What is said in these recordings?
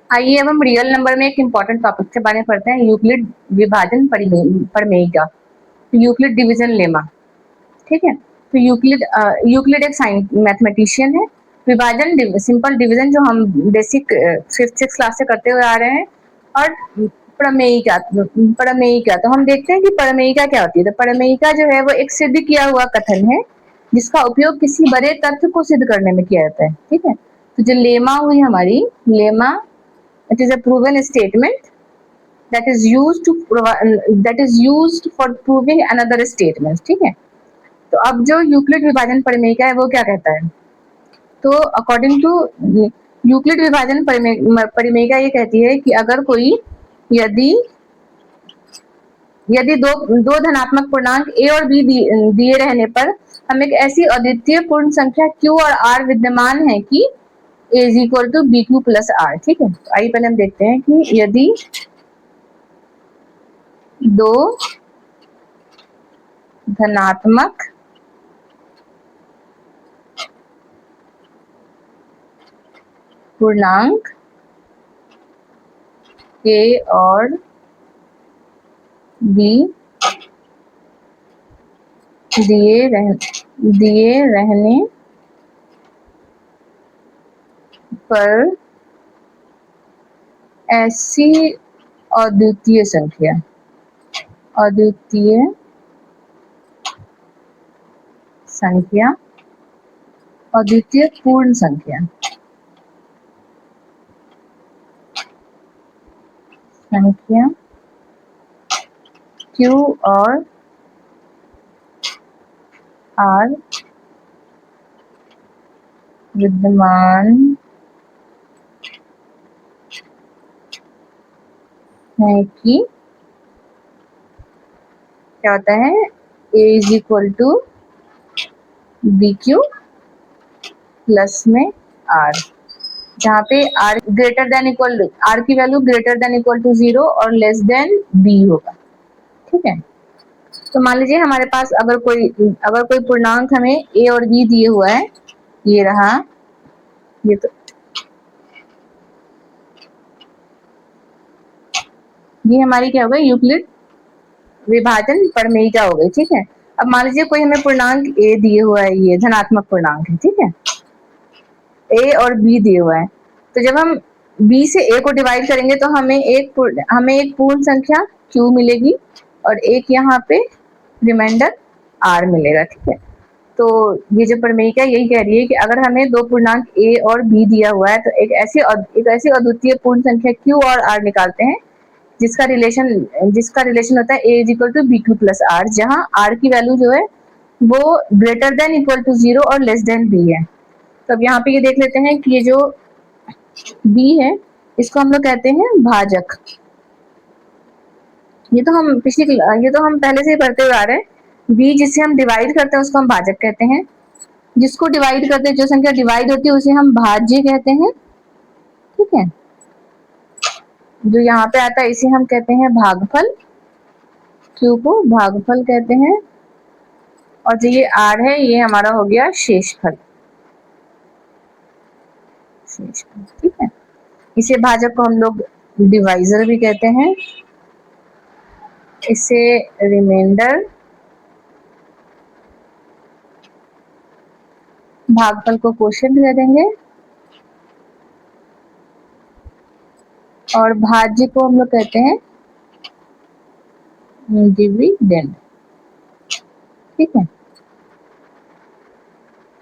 आइए अब हम रियल नंबर में एक इम्पोर्टेंट टॉपिक के बारे में पढ़ते हैं, यूक्लिड विभाजन प्रमेयिका, यूक्लिड डिवीजन लेमा। ठीक है, तो यूक्लिड एक मैथमेटिशियन है। विभाजन सिंपल डिवीजन जो हम बेसिक 5th-6th क्लास से करते हुए आ रहे हैं। और प्रमेयिका तो हम देखते हैं कि प्रमेयिका क्या होती है। तो प्रमेयिका जो है वो एक सिद्ध किया हुआ कथन है जिसका उपयोग किसी बड़े तथ्य को सिद्ध करने में किया जाता है। ठीक है, तो जो लेमा हुई हमारी lemma, it is a proven statement that is used for proving another statement। ठीक है, तो अब जो यूक्लिड विभाजन प्रमेयिका है वो क्या कहता है, तो अकॉर्डिंग टू यूक्लिड विभाजन प्रमेयिका ये कहती है कि अगर कोई यदि दो धनात्मक पूर्णांक a और b दिए रहने पर हम एक ऐसी अद्वितीय पूर्ण संख्या q और r विद्यमान है कि a is equal to bq plus r। ठीक है, तो आइए पहले हम देखते हैं कि यदि दो धनात्मक पूर्णांक a और b दिए रहने पर ऐसी अद्वितीय पूर्ण संख्या Q और R विद्यमान है कि क्या होता है, A is equal to BQ plus में R, जहाँ पे R की value greater than equal to 0 और लेस देन B होगा। ठीक है, तो मान लीजिए हमारे पास अगर कोई पूर्णांक हमें A और B दिए हुआ है, ये रहा, ये हमारी क्या हो गई, यूक्लिड विभाजन प्रमेयिका हो गई। ठीक है, अब मान लीजिए कोई हमें पूर्णांक A दिए हुआ है, ये धनात्मक पूर्णांक है। ठीक है, A और B दिए हुआ है, तो जब हम B से A को डिवाइड करेंगे तो हमें एक पूर्ण संख्या Q मिलेगी और एक यहाँ पे रिमाइंडर R मिलेगा। ठीक है, तो ये जो प्रमेयिका यही कह रही है कि अगर हमें दो पूर्णांक A और B दिया हुआ है तो एक ऐसी अद्वितीय पूर्ण संख्या Q और R निकालते हैं जिसका रिलेशन होता है A is equal to BQ plus R, जहाँ R की वैल्यू जो है वो ग्रेटर देन इक्वल टू 0 और लेस देन B है। तो अब यहाँ पे ये देख लेते हैं कि ये जो B है इसको हम लोग कहते हैं भाजक। ये तो हम पहले से ही पढ़ते हुए आ रहे हैं। B जिससे हम डिवाइड करते हैं उसको हम भाजक कहते हैं, जिसको डिवाइड करते हैं, जो संख्या डिवाइड होती है उसे हम भाज्य कहते हैं। ठीक है, जो यहाँ पे आता है इसे हम कहते हैं भागफल, Q को भागफल कहते हैं, और जो ये R है ये हमारा हो गया शेषफल। ठीक है, इसे भाजक को हम लोग डिवाइजर भी कहते हैं, इसे रिमाइंडर, भागफल को क्वोशिएंट कह देंगे और भाज्य को हम लोग कहते हैं डिविडेंड। ठीक है,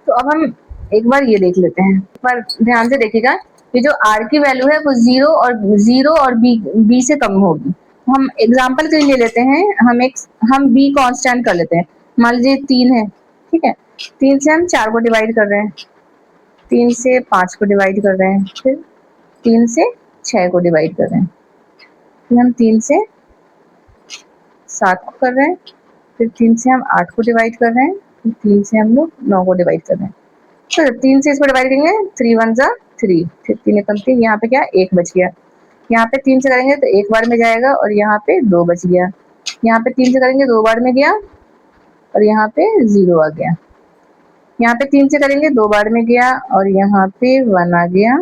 तो अब हम एक बार ये देख लेते हैं, एक बार ध्यान से देखिएगा, ये जो R की वैल्यू है वो 0 और B से कम होगी। हम एग्जांपल के लिए ले लेते हैं, हम B कांस्टेंट कर लेते हैं। मान लीजिए 3 है। ठीक है, 3 से हम 4 को डिवाइड कर रहे हैं, 3 से 5 को डिवाइड कर रहे हैं, फिर 3 से 6 को डिवाइड कर रहे हैं, फिर हम 3 से 7 को कर रहे हैं, फिर 3 से हम 8 को डिवाइड कर रहे हैं, फिर 3 से हम लोग 9 को डिवाइड कर रहे हैं। तो 3 से इसको डिवाइड करेंगे, 3 1 जा 3, फिर 3 एकम 3, यहाँ पे क्या 1 बच गया। यहाँ पे 3 से करेंगे तो 1 बार में जाएगा और यहाँ पे 2 बच गया। यहाँ पे 3 से करेंगे 2 बार में गया और यहाँ पे 0 आ गया। यहाँ पे 3 से करेंगे 2 बार में गया और यहाँ पे 1 आ गया।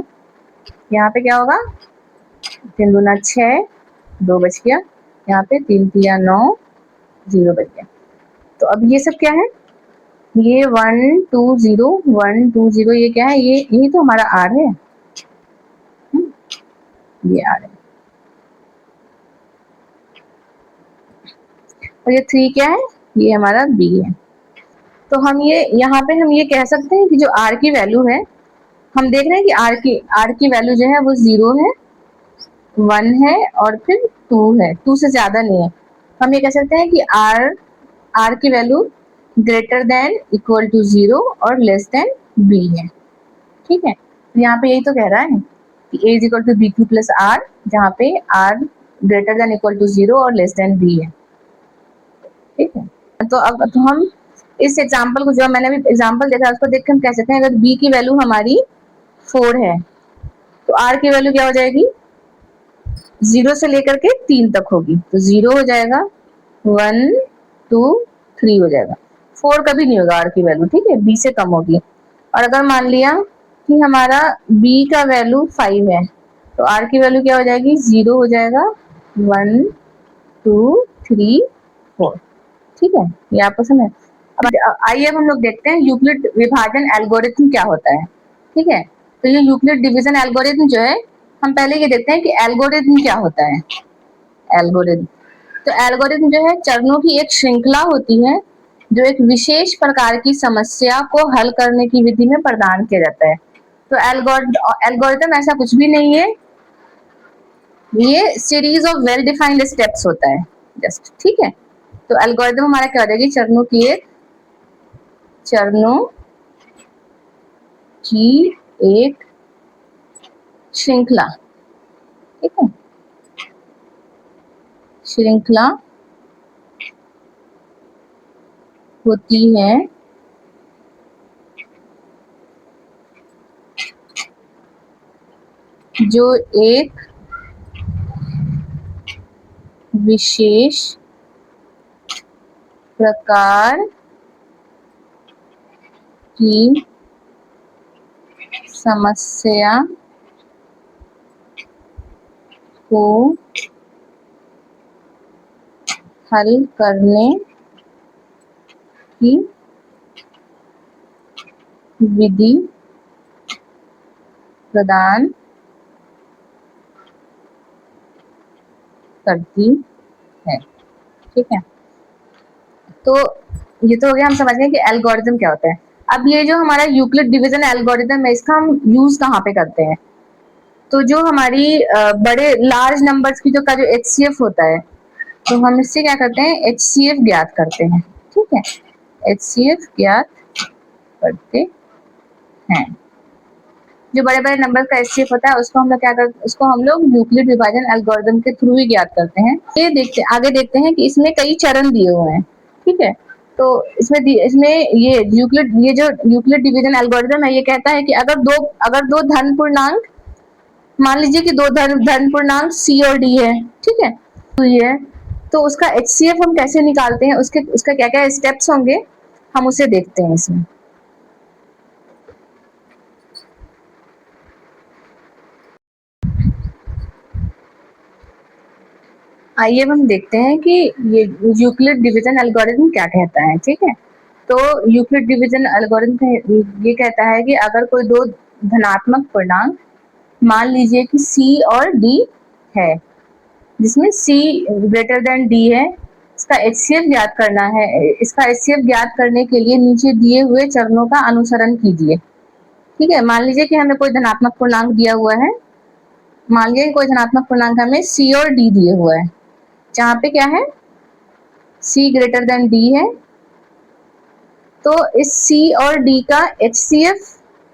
यहाँ पे क्या होगा, 3 दूना 6, 2 बच गया, यहाँ पे 3 तिया 9, 0 बच गया। तो अब ये सब क्या है, ये 1 2 0 1 2 0 ये क्या है, ये यही तो हमारा R है, ये R है। और ये 3 क्या है, ये हमारा B है। तो हम ये यहाँ पे हम ये कह सकते हैं कि जो R की वैल्यू है, हम देख रहे हैं कि R की वैल्यू जो है वो 0 है, 1 है और फिर 2 है, 2 से ज्यादा नहीं है। हम ये कह सकते हैं कि R की value greater than equal to 0 और लेस देन B है। ठीक है, तो यहाँ पे यही तो कह रहा है कि A is equal to B Q plus R, जहाँ पे R greater than equal to 0 और लेस देन B है। ठीक है, तो अब तो हम इस एग्जाम्पल को, जो मैंने अभी एग्जाम्पल देखा उसको देख के हम कह सकते हैं अगर B की वैल्यू हमारी 4 है तो R की वैल्यू क्या हो जाएगी, 0 से लेकर के 3 तक होगी। तो 0 हो जाएगा, 1 2 3 हो जाएगा, 4 कभी नहीं होगा R की वैल्यू। ठीक है, B से कम होगी। और अगर मान लिया कि हमारा B का वैल्यू 5 है तो R की वैल्यू क्या हो जाएगी, 0 हो जाएगा, 1 2 3 4। ठीक है, ये आपको समझ। अब आइए अब हम लोग देखते हैं यूक्लिड विभाजन एल्गोरिथम क्या होता है। ठीक है, तो ये यूक्लिड डिवीजन एल्गोरिथम जो है, हम पहले ये देखते हैं कि एल्गोरिथम क्या होता है। एल्गोरिथम, तो एल्गोरिथम जो है चरणों की एक श्रृंखला होती है जो एक विशेष प्रकार की समस्या को हल करने की विधि में प्रदान किया जाता है। तो एल्गोरिथम ऐसा कुछ भी नहीं है, ये series of well defined steps होता है जस्ट। ठीक है, तो एल्गोरिथम हमारा क्या हो जाएगी, चरणों की एक श्रृंखला। ठीक है, श्रृंखला होती है जो एक विशेष प्रकार की समस्या को हल करने की विधि प्रदान करती है। ठीक है, तो ये तो हो गया, हम समझ गए कि एल्गोरिथम क्या होता है। अब ये जो हमारा यूक्लिड डिवीजन एल्गोरिथम है, इसका हम यूज कहाँ पे करते हैं, तो जो हमारी बड़े लार्ज नंबर्स की जो HCF होता है, तो हम इससे क्या करते हैं, HCF ज्ञात करते हैं। ठीक है, HCF ज्ञात करते हैं। जो बड़े बड़े नंबर का HCF होता है उसको हम लोग क्या करते, उसको हम लोग यूक्लिड विभाजन एल्गोरिथम के थ्रू ही ज्ञात करते हैं। ये आगे देखते हैं कि इसमें कई चरण दिए हुए हैं। ठीक है, तो इसमें ये जो यूक्लिड डिवीजन एल्गोरिथम है, ये कहता है कि अगर दो धन पूर्णांक, मान लीजिए कि दो धन पूर्णांक C और D है। ठीक है, तो ये, तो उसका HCF हम कैसे निकालते हैं, उसका क्या क्या स्टेप्स होंगे, हम उसे देखते हैं इसमें। आइए हम देखते हैं कि ये यूक्लिड डिवीजन एल्गोरिथम क्या कहता है। ठीक है, तो यूक्लिड डिवीजन एल्गोरिथम ये कहता है कि अगर कोई दो धनात्मक पूर्णांक, मान लीजिए कि C और D है, जिसमें C ग्रेटर देन D है, इसका HCF ज्ञात करना है। इसका HCF ज्ञात करने के लिए नीचे दिए हुए चरणों का अनुसरण कीजिए। ठीक है, मान लीजिए कि हमें कोई धनात्मक पूर्णांक दिया हुआ है, मान लीजिए कोई धनात्मक पूर्णांक हमें C और D दिए हुआ है, जहाँ पे क्या है, C ग्रेटर देन D है। तो इस C और D का HCF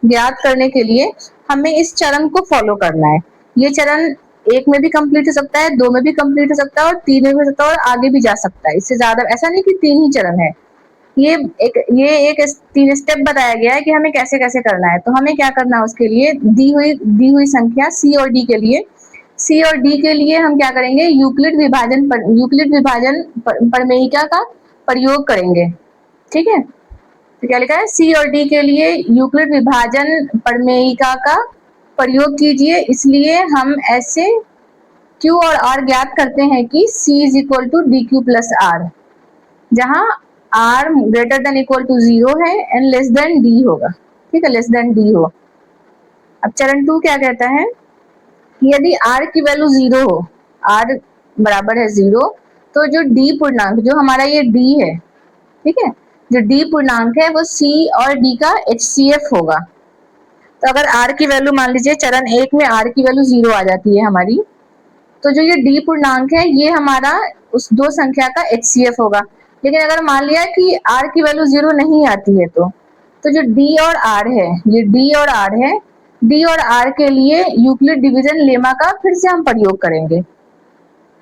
ज्ञात करने के लिए हमें इस चरण को फॉलो करना है। ये चरण 1 में भी कंप्लीट हो सकता है, 2 में भी कंप्लीट हो सकता है और 3 में भी हो सकता है और आगे भी जा सकता है। इससे ज्यादा ऐसा नहीं कि 3 ही चरण है। ये एक 3 स्टेप बताया गया है कि हमें कैसे कैसे करना है। तो हमें क्या करना है, उसके लिए दी हुई संख्या C और D के लिए हम क्या करेंगे, यूक्लिड विभाजन प्रमेयिका का प्रयोग करेंगे। ठीक है, तो क्या लिखा है, C और D के लिए यूक्लिड विभाजन प्रमेयिका का प्रयोग कीजिए। इसलिए हम ऐसे Q और R ज्ञात करते हैं कि C is equal to D Q plus R, जहां R greater than equal to 0 है एंड लेस देन D होगा, ठीक है, लेस देन D हो। अब चरण 2 क्या कहता है, यदि R की वैल्यू 0 हो, R बराबर है 0, तो जो D पूर्णांक, जो हमारा ये D है, ठीक है, जो D पूर्णांक है वो C और D का HCF होगा। तो अगर R की वैल्यू मान लीजिए चरण 1 में R की वैल्यू 0 आ जाती है हमारी, तो जो ये D पूर्णांक है ये हमारा उस दो संख्या का HCF होगा। लेकिन अगर मान लिया कि R की वैल्यू 0 नहीं आती है, तो जो D और R है, ये D और R है, D और R के लिए यूक्लिड डिवीजन लेमा का फिर से हम प्रयोग करेंगे।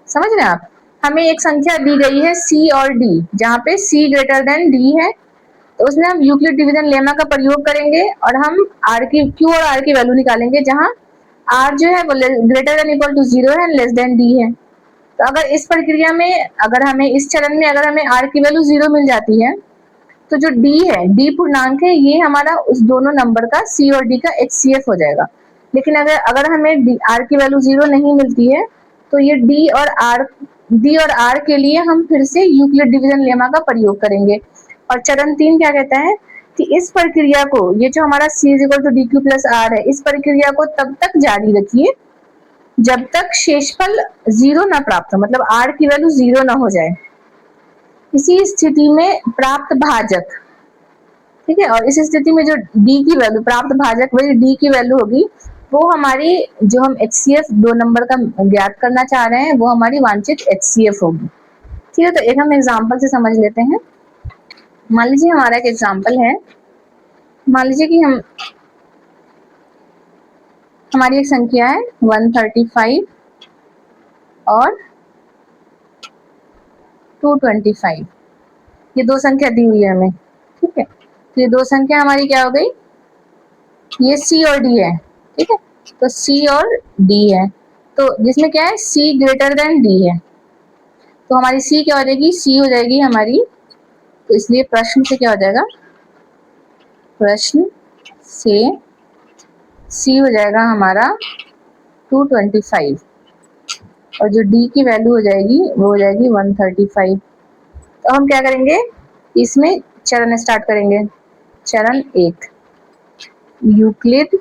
समझ रहे हैं आप, हमें एक संख्या दी गई है C और D, जहां पे C ग्रेटर देन D है, तो उसमें हम यूक्लिड डिवीजन लेमा का प्रयोग करेंगे और हम Q और R की वैल्यू निकालेंगे, जहां R जो है वो ग्रेटर देन इक्वल टू 0 है, लेस देन D है। तो अगर इस प्रक्रिया में, अगर हमें इस चरण में अगर हमें R की वैल्यू 0 मिल जाती है, तो जो D है, D पूर्णांक है, ये हमारा उस दोनों नंबर का C और D का HCF हो जाएगा। लेकिन अगर हमें R की वैल्यू 0 नहीं मिलती है, तो ये D और R के लिए हम फिर से यूक्लिड डिवीजन लेमा का प्रयोग करेंगे। और चरण 3 क्या कहता है कि इस प्रक्रिया को, ये जो हमारा C is equal to D Q plus R है, इस प्रक्रिया को तब तक जारी रखिए जब तक शेषफल 0 ना प्राप्त हो, मतलब R की वैल्यू 0 ना हो जाए। इसी स्थिति में प्राप्त भाजक, ठीक है, और इस स्थिति में जो D की वैल्यू, प्राप्त भाजक वही D की वैल्यू होगी, वो हमारी, जो हम HCF 2 नंबर का ज्ञात करना चाह रहे हैं, वो हमारी वांछित HCF होगी। ठीक है, तो एक हम एग्जाम्पल से समझ लेते हैं। मान लीजिए हमारा एक एग्जाम्पल है, मान लीजिए कि हमारी एक संख्या है 135 और 225, ये दो संख्या दी हुई है हमें, ठीक है। तो ये दो संख्या हमारी क्या हो गई, ये C और D है, ठीक है, तो C और D है, तो जिसमें क्या है C ग्रेटर देन D है, तो हमारी C क्या हो जाएगी, C हो जाएगी हमारी, तो इसलिए प्रश्न से क्या हो जाएगा, प्रश्न से C हो जाएगा हमारा 225 और जो D की वैल्यू हो जाएगी वो हो जाएगी 135। तो हम क्या करेंगे, इसमें चरण स्टार्ट करेंगे। चरण 1, यूक्लिड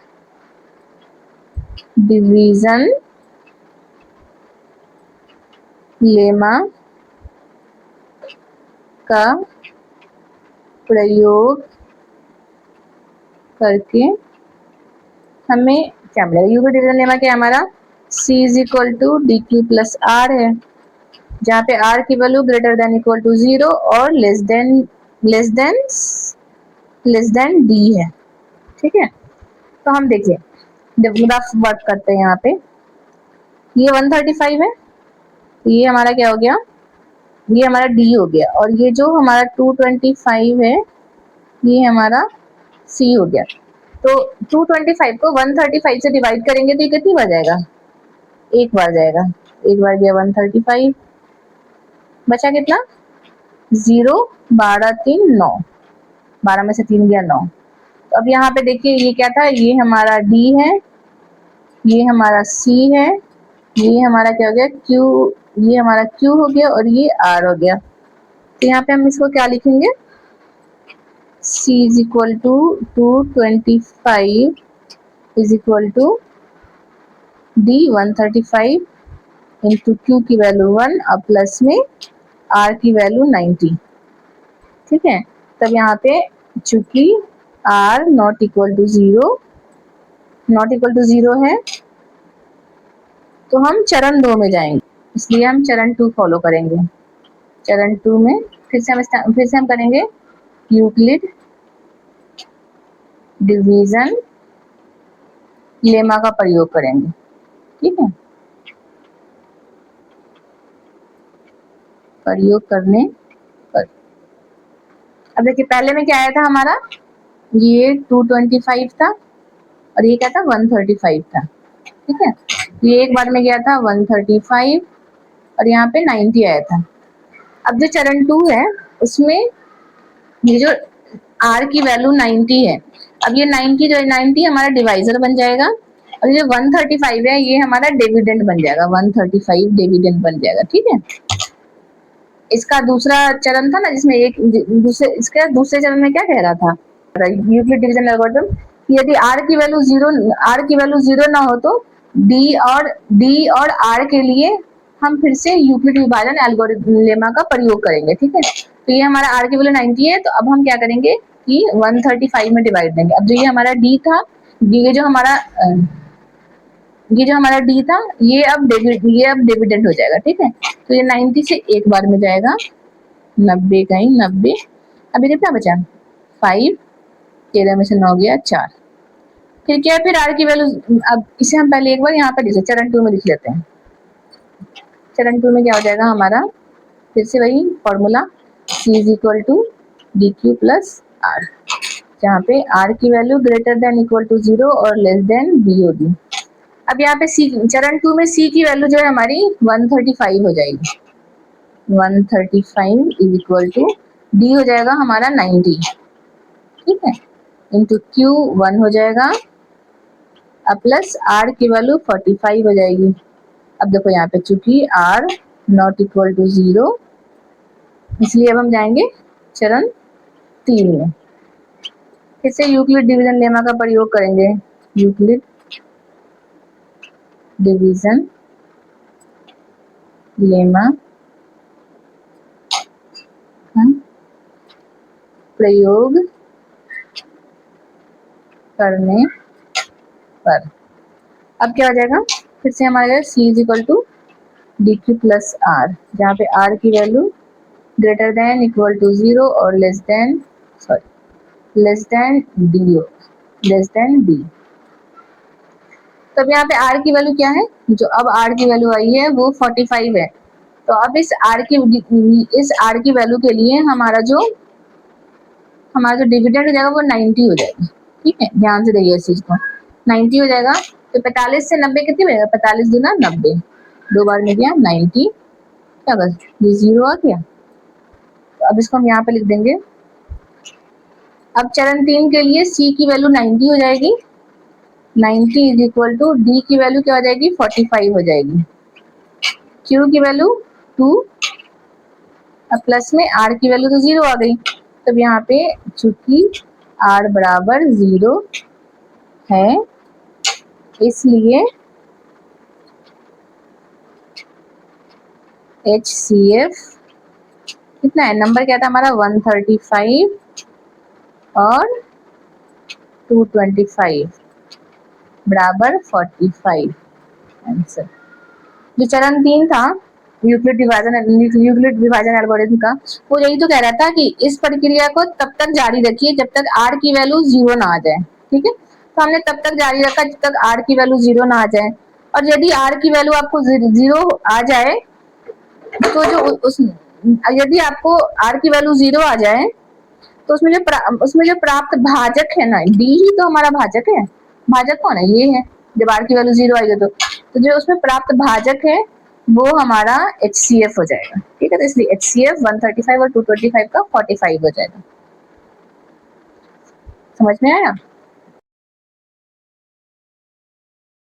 डिवीजन लेमा का प्रयोग करके हमें क्या मिलेगा, यूक्लिड डिवीजन लेमा क्या हमारा C is equal to D Q plus R है, जहाँ पे R की value greater than equal to 0 और लेस देन D है, ठीक है। तो हम देखिए ग्राफ वर्क करते हैं, यहाँ पे ये 135 है, तो ये हमारा क्या हो गया, ये हमारा D हो गया, और ये जो हमारा 225 है ये हमारा C हो गया। तो 225 को 135 से डिवाइड करेंगे तो ये कितनी बार जाएगा, एक बार जाएगा, एक बार गया 135, बचा कितना 0, 12 3 9, 12 में से 3 गया 9। तो अब यहाँ पे देखिए ये क्या था, ये हमारा D है, ये हमारा C है, ये हमारा क्या हो गया Q, ये हमारा Q हो गया और ये R हो गया। तो यहाँ पे हम इसको क्या लिखेंगे, C is equal to 225 is equal to D 135 into Q की वैल्यू 1 और प्लस में R की वैल्यू 90, ठीक है। तब यहाँ पे चूंकि R नॉट इक्वल टू 0 है, तो हम चरण 2 में जाएंगे, इसलिए हम चरण 2 फॉलो करेंगे। चरण 2 में फिर से हम करेंगे यूक्लिड डिवीजन लेमा का प्रयोग करेंगे, ठीक है। प्रयोग करने पर अब देखिए पहले में क्या आया था हमारा, ये 225 था और ये क्या था 135 था, ठीक है। ये एक बार में गया था 135 और यहाँ पे 90 आया था। अब जो चरण 2 है उसमें ये जो R की वैल्यू 90 है, अब ये 90 जो 90 हमारा डिवाइजर बन जाएगा और ये 135 है, ये हमारा डिविडेंड बन जाएगा, 135 डिविडेंड बन जाएगा। ठीक है, इसका दूसरा चरण था ना जिसमें एक दूसरे, इसके दूसरे चरण में क्या कह रहा था यूक्लिड डिवीजन एल्गोरिथम, यदि r की वैल्यू जीरो ना हो तो d और r के लिए हम फिर से यूक्लिड विभाजन एल्गोरिथम लेमा का प्रयोग करेंगे। ठीक है, तो ये हमारा r की वैल्यू 90 है, तो अब हम क्या करेंगे कि 135 में डिवाइड देंगे। अब जो ये हमारा d था, ये जो हमारा d था, ये अब डिविडेंड हो जाएगा। ठीक है, तो ये 90 से एक बार में जाएगा, 90 कहीं 90, अभी कितना बचा 5, 13 में से 9 गया 4। फिर क्या है, फिर r की वैल्यू, अब इसे हम पहले एक बार यहाँ पे लिख चरण 2 में लिख लेते हैं। चरण 2 में क्या हो जाएगा हमारा, फिर से वही formula c is equal to D Q plus R, जहाँ पे r की value greater than equal to 0 और लेस देन b होगी। अब यहाँ पे चरण 2 में c की वैल्यू जो है हमारी 135 हो जाएगी, 135 इज इक्वल टू d हो जाएगा हमारा 90। ठीक है, इंटू q 1 हो जाएगा, अब प्लस r की वैल्यू 45 हो जाएगी। अब देखो यहाँ पे चूंकि r नॉट इक्वल टू 0, इसलिए अब हम जाएंगे चरण 3 में, फिर से यूक्लिड डिवीजन लेमा का प्रयोग करेंगे। यूक्लिड डिवीजन लेमा प्रयोग करने पर अब क्या हो जाएगा, फिर से हमारे c is equal to D Q plus R, जहाँ पे r की value greater than equal to 0 और लेस देन d। तो अब यहाँ पे r की वैल्यू क्या है, जो अब r की वैल्यू आई है वो 45 है। तो अब इस r की वैल्यू के लिए हमारा जो डिविडेंड हो जाएगा वो 90 हो जाएगा। ठीक है, ध्यान से देखिए इस चीज को, 90 हो जाएगा। तो 45 से 90 कितनी बनेगा, 45 गुना 90, 2 बार में गया 90, क्या बस ये 0 आ गया। तो अब इसको हम यहाँ पे लिख देंगे। अब चरण 3 के लिए c की वैल्यू 90 हो जाएगी, 90 इज इक्वल टू d की वैल्यू क्या हो जाएगी 45 हो जाएगी, q की वैल्यू 2, अब प्लस में r की वैल्यू तो 0 आ गई। तब यहाँ पे चूंकि r बराबर 0 है, इसलिए HCF कितना है, नंबर क्या था हमारा 135 और 225 बराबर 45 आंसर। जो चरण 3 था यूक्लिड विभाजन एल्गोरिथम का, वो यही तो कह रहा था कि इस प्रक्रिया को तब तक जारी रखिए जब तक r की वैल्यू 0 ना आ जाए। ठीक है, तो हमने तब तक जारी रखा जब तक r की वैल्यू 0 ना आ जाए, और यदि r की वैल्यू आपको 0 आ जाए तो यदि आपको r की वैल्यू 0 आ जाए तो उसमें जो प्राप्त भाजक है ना, d ही तो हमारा भाजक है। भाजक कौन है, ये है। जब r की वैल्यू 0 आएगी तो जो उसमें प्राप्त भाजक है वो हमारा HCF हो जाएगा। ठीक है, तो इसलिए HCF 135 और 225 का 45 हो जाएगा। समझ में आया?